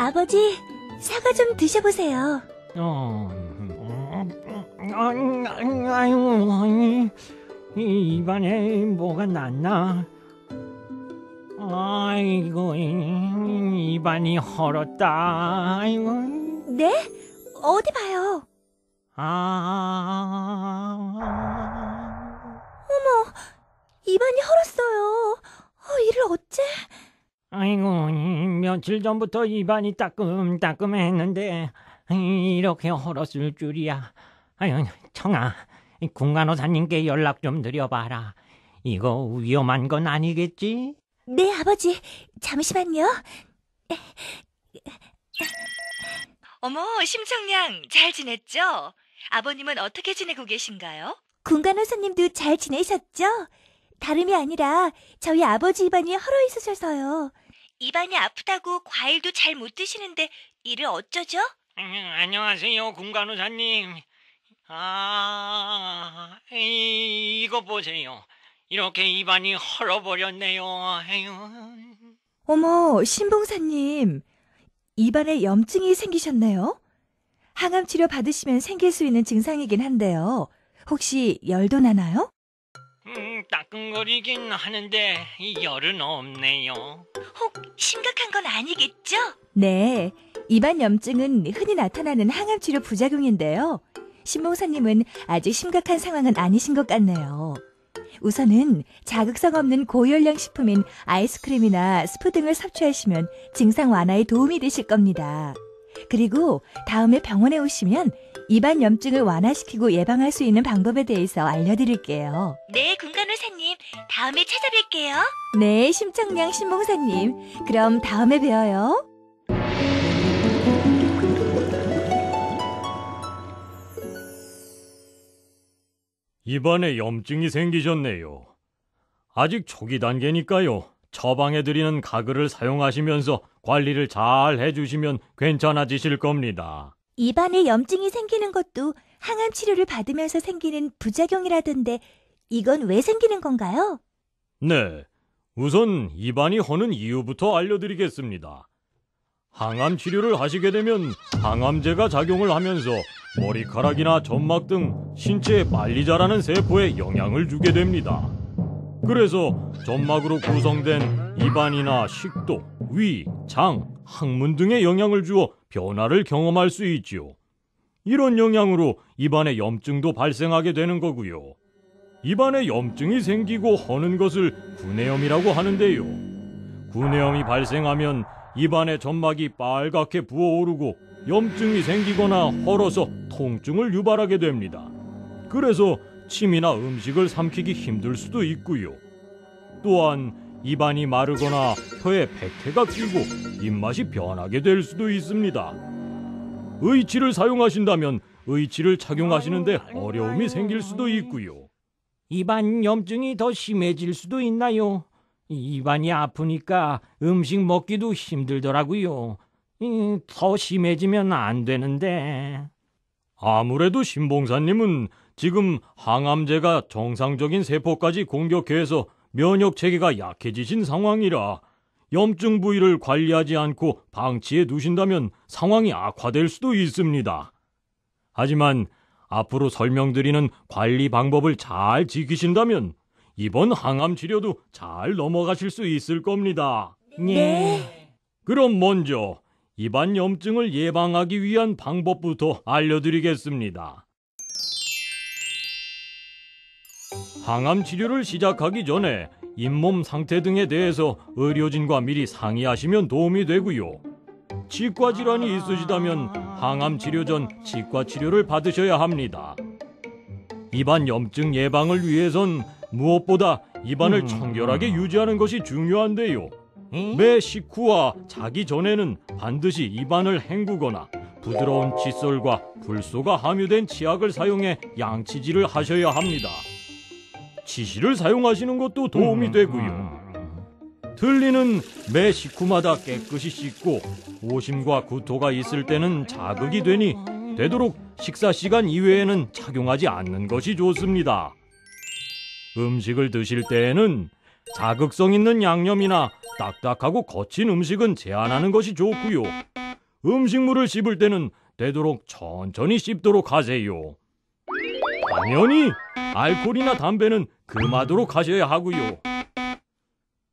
아버지, 사과 좀 드셔보세요. 아유, 입안에 뭐가 났나? 아이고, 입안이 헐었다. 아이고. 네? 어디 봐요. 어머, 입안이 헐었어요. 이를 어째? 아이고, 며칠 전부터 입안이 따끔따끔했는데 이렇게 헐었을 줄이야. 아유, 청아, 군간호사님께 연락 좀 드려봐라. 이거 위험한 건 아니겠지? 네, 아버지. 잠시만요. 어머, 심청량 잘 지냈죠? 아버님은 어떻게 지내고 계신가요? 군간호사님도 잘 지내셨죠? 다름이 아니라 저희 아버지 입안이 헐어 있으셔서요. 입안이 아프다고 과일도 잘 못 드시는데 이를 어쩌죠? 안녕하세요, 군간호사님. 이거 보세요. 이렇게 입안이 헐어버렸네요. 아유. 어머, 신봉사님. 입안에 염증이 생기셨네요. 항암 치료 받으시면 생길 수 있는 증상이긴 한데요. 혹시 열도 나나요? 따끔거리긴 하는데 열은 없네요. 혹 심각한 건 아니겠죠? 네, 입안 염증은 흔히 나타나는 항암 치료 부작용인데요. 신봉사님은 아직 심각한 상황은 아니신 것 같네요. 우선은 자극성 없는 고열량 식품인 아이스크림이나 스프 등을 섭취하시면 증상 완화에 도움이 되실 겁니다. 그리고 다음에 병원에 오시면 입안 염증을 완화시키고 예방할 수 있는 방법에 대해서 알려드릴게요. 네, 군간호사님. 다음에 찾아뵐게요. 네, 심청량 신봉사님. 그럼 다음에 봬요. 입안에 염증이 생기셨네요. 아직 초기 단계니까요. 처방해드리는 가글을 사용하시면서 관리를 잘 해주시면 괜찮아지실 겁니다. 입안에 염증이 생기는 것도 항암 치료를 받으면서 생기는 부작용이라던데 이건 왜 생기는 건가요? 네, 우선 입안이 허는 이유부터 알려드리겠습니다. 항암 치료를 하시게 되면 항암제가 작용을 하면서 머리카락이나 점막 등 신체에 빨리 자라는 세포에 영향을 주게 됩니다. 그래서 점막으로 구성된 입안이나 식도, 위, 장, 항문 등에 영향을 주어 변화를 경험할 수 있지요. 이런 영향으로 입안에 염증도 발생하게 되는 거고요. 입안에 염증이 생기고 허는 것을 구내염이라고 하는데요. 구내염이 발생하면 입안의 점막이 빨갛게 부어오르고 염증이 생기거나 헐어서 통증을 유발하게 됩니다. 그래서 침이나 음식을 삼키기 힘들 수도 있고요. 또한 입안이 마르거나 혀에 백태가 끼고 입맛이 변하게 될 수도 있습니다. 의치를 사용하신다면 의치를 착용하시는데 어려움이 생길 수도 있고요. 입안 염증이 더 심해질 수도 있나요? 입안이 아프니까 음식 먹기도 힘들더라고요. 더 심해지면 안 되는데. 아무래도 신봉사님은 지금 항암제가 정상적인 세포까지 공격해서 면역체계가 약해지신 상황이라 염증 부위를 관리하지 않고 방치해 두신다면 상황이 악화될 수도 있습니다. 하지만 앞으로 설명드리는 관리 방법을 잘 지키신다면 이번 항암 치료도 잘 넘어가실 수 있을 겁니다. 네. 그럼 먼저 입안 염증을 예방하기 위한 방법부터 알려드리겠습니다. 항암 치료를 시작하기 전에 잇몸 상태 등에 대해서 의료진과 미리 상의하시면 도움이 되고요. 치과 질환이 있으시다면 항암 치료 전 치과 치료를 받으셔야 합니다. 입안 염증 예방을 위해선 무엇보다 입안을 청결하게 유지하는 것이 중요한데요. 매 식후와 자기 전에는 반드시 입안을 헹구거나 부드러운 칫솔과 불소가 함유된 치약을 사용해 양치질을 하셔야 합니다. 치실을 사용하시는 것도 도움이 되고요. 틀니는 매 식후마다 깨끗이 씻고 오심과 구토가 있을 때는 자극이 되니 되도록 식사 시간 이외에는 착용하지 않는 것이 좋습니다. 음식을 드실 때에는 자극성 있는 양념이나 딱딱하고 거친 음식은 제한하는 것이 좋고요. 음식물을 씹을 때는 되도록 천천히 씹도록 하세요. 당연히 알코올이나 담배는 금하도록 하셔야 하고요.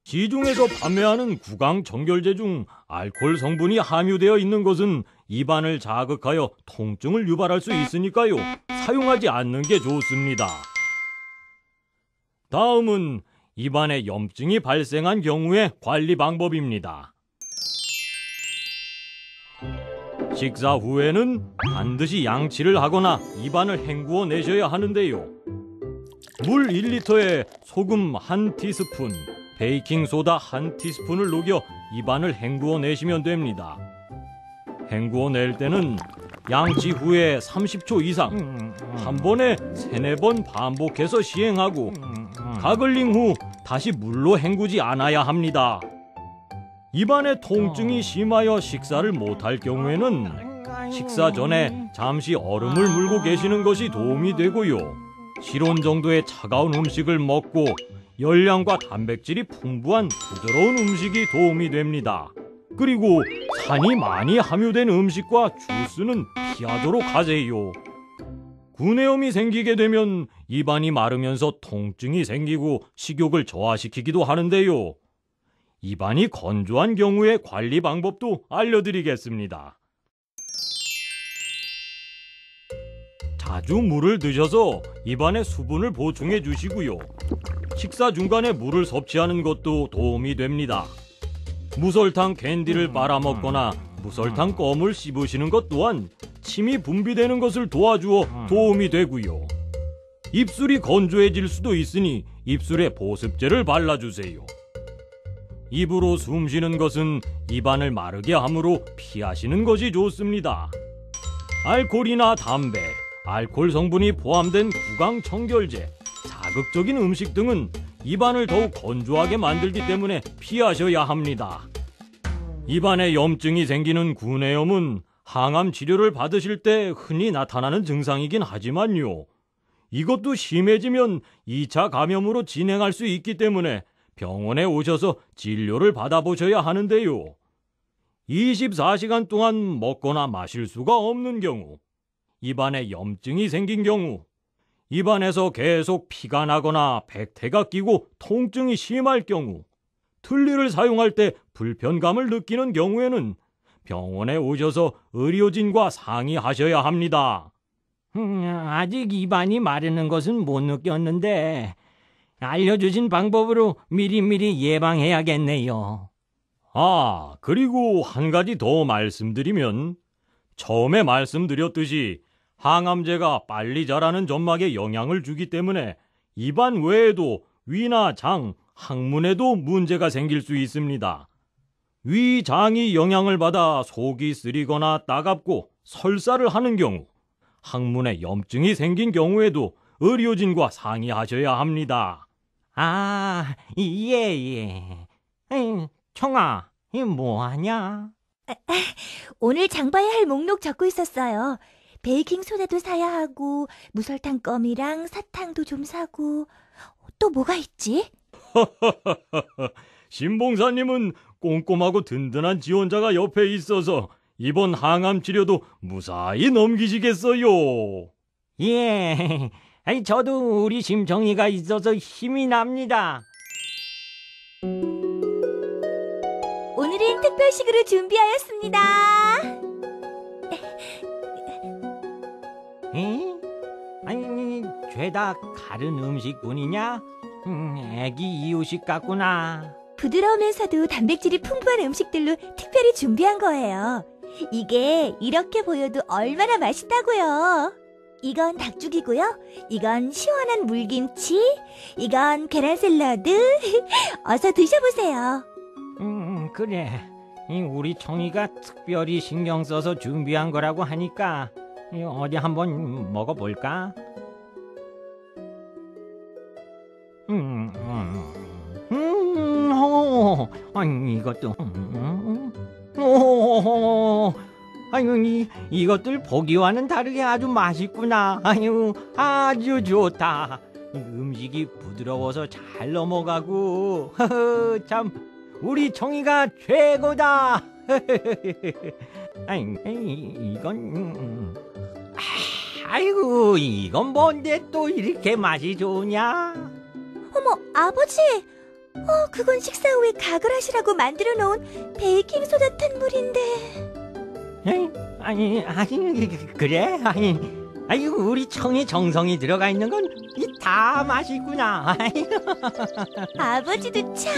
시중에서 판매하는 구강 청결제 중 알코올 성분이 함유되어 있는 것은 입안을 자극하여 통증을 유발할 수 있으니까요. 사용하지 않는 게 좋습니다. 다음은 입안에 염증이 발생한 경우의 관리 방법입니다. 식사 후에는 반드시 양치를 하거나 입안을 헹구어 내셔야 하는데요. 물 1리터에 소금 1티스푼, 베이킹소다 1티스푼을 녹여 입안을 헹구어 내시면 됩니다. 헹구어 낼 때는 양치 후에 30초 이상 한 번에 3-4번 반복해서 시행하고 가글링 후 다시 물로 헹구지 않아야 합니다. 입안에 통증이 심하여 식사를 못할 경우에는 식사 전에 잠시 얼음을 물고 계시는 것이 도움이 되고요. 실온 정도의 차가운 음식을 먹고 열량과 단백질이 풍부한 부드러운 음식이 도움이 됩니다. 그리고 산이 많이 함유된 음식과 주스는 피하도록 하세요. 구내염이 생기게 되면 입안이 마르면서 통증이 생기고 식욕을 저하시키기도 하는데요. 입안이 건조한 경우의 관리 방법도 알려드리겠습니다. 자주 물을 드셔서 입안에 수분을 보충해 주시고요. 식사 중간에 물을 섭취하는 것도 도움이 됩니다. 무설탕 캔디를 빨아먹거나 무설탕 껌을 씹으시는 것 또한 침이 분비되는 것을 도와주어 도움이 되고요. 입술이 건조해질 수도 있으니 입술에 보습제를 발라주세요. 입으로 숨 쉬는 것은 입안을 마르게 하므로 피하시는 것이 좋습니다. 알코올이나 담배, 알코올 성분이 포함된 구강 청결제, 자극적인 음식 등은 입안을 더욱 건조하게 만들기 때문에 피하셔야 합니다. 입안에 염증이 생기는 구내염은 항암 치료를 받으실 때 흔히 나타나는 증상이긴 하지만요. 이것도 심해지면 2차 감염으로 진행할 수 있기 때문에 병원에 오셔서 진료를 받아보셔야 하는데요. 24시간 동안 먹거나 마실 수가 없는 경우, 입안에 염증이 생긴 경우, 입안에서 계속 피가 나거나 백태가 끼고 통증이 심할 경우, 틀니를 사용할 때 불편감을 느끼는 경우에는 병원에 오셔서 의료진과 상의하셔야 합니다. 아직 입안이 마르는 것은 못 느꼈는데 알려주신 방법으로 미리미리 예방해야겠네요. 아, 그리고 한 가지 더 말씀드리면 처음에 말씀드렸듯이 항암제가 빨리 자라는 점막에 영향을 주기 때문에 입안 외에도 위나 장, 항문에도 문제가 생길 수 있습니다. 위, 장이 영향을 받아 속이 쓰리거나 따갑고 설사를 하는 경우, 항문에 염증이 생긴 경우에도 의료진과 상의하셔야 합니다. 아, 예. 청아, 뭐하냐? 오늘 장 봐야 할 목록 적고 있었어요. 베이킹 소다도 사야 하고 무설탕 껌이랑 사탕도 좀 사고 또 뭐가 있지? 신봉사님은 꼼꼼하고 든든한 지원자가 옆에 있어서 이번 항암 치료도 무사히 넘기시겠어요. 예, 저도 우리 심청이가 있어서 힘이 납니다. 오늘은 특별식으로 준비하였습니다. 아니, 죄다 가른 음식뿐이냐? 애기 이유식 같구나. 부드러우면서도 단백질이 풍부한 음식들로 특별히 준비한 거예요. 이게 이렇게 보여도 얼마나 맛있다고요. 이건 닭죽이고요. 이건 시원한 물김치. 이건 계란 샐러드. 어서 드셔보세요. 그래. 우리 청이가 특별히 신경 써서 준비한 거라고 하니까 어디 한번 먹어볼까? 아니, 이것도, 아유, 이것들 보기와는 다르게 아주 맛있구나. 아유, 아주 좋다. 음식이 부드러워서 잘 넘어가고, 참, 우리 청이가 최고다. 이건 아이고 이건 뭔데 또 이렇게 맛이 좋냐? 어머, 아버지! 그건 식사 후에 각을 하시라고 만들어 놓은 베이킹 소다 탄 물인데. 아니 그래? 아이고 우리 청에 정성이 들어가 있는 건 다 맛있구나. 아버지도 참.